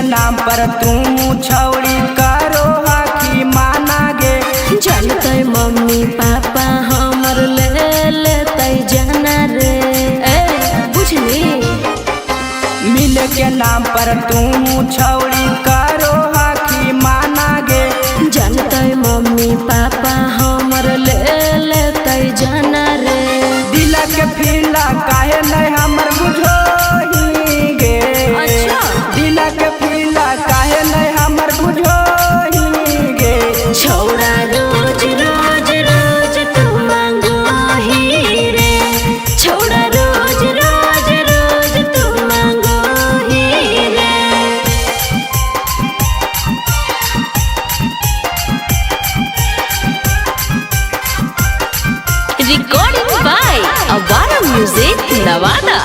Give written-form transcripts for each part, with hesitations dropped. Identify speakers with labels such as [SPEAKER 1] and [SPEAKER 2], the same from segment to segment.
[SPEAKER 1] नाम पर तू छौड़ी करो आखी माना गे।
[SPEAKER 2] जानते मम्मी पापा हमर ले लेते जाना रे, बुझली।
[SPEAKER 1] मिल के नाम पर तू छौड़ी करो आखी माना गे।
[SPEAKER 2] जानते मम्मी पापा हमर ले लेते जाना रे।
[SPEAKER 1] दिल के फीला काहे नहीं हमर बुझोही गे।
[SPEAKER 2] अच्छा।
[SPEAKER 1] दिल के फीला काहे नहीं हमर बुझोही गे।
[SPEAKER 2] छौड़ा रोज रोज रोज तू मांगो ही रे। छौड़ा रोज रोज रोज तू मांगो ही रे। Recording by Avara Music Navada।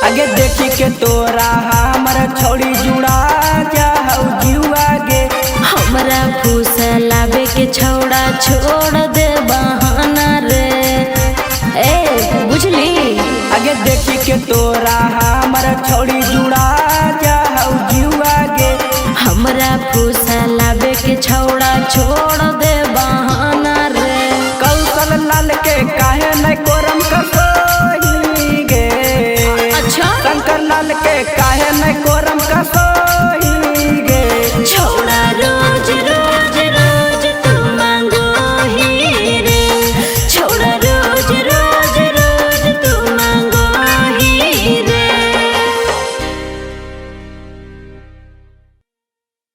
[SPEAKER 1] आगे देखी के तोरा हमर छौड़ी जुड़ा जाऊ जुआ गे।
[SPEAKER 2] हमरा फुसलावे के छौड़ा छोड़ दे बहाना रे, बुझली।
[SPEAKER 1] आगे देखी के तोरा हमर छौड़ी जुड़ा जाऊ जुआ गे।
[SPEAKER 2] हमरा फुसलावे के छौड़ा छोड़ दे बहाना रे।
[SPEAKER 1] कौशल लाल के काहे नहीं कोरम कसोही गे।
[SPEAKER 2] अच्छा।
[SPEAKER 1] शंकर लाल के काहे नहीं कोरम कसो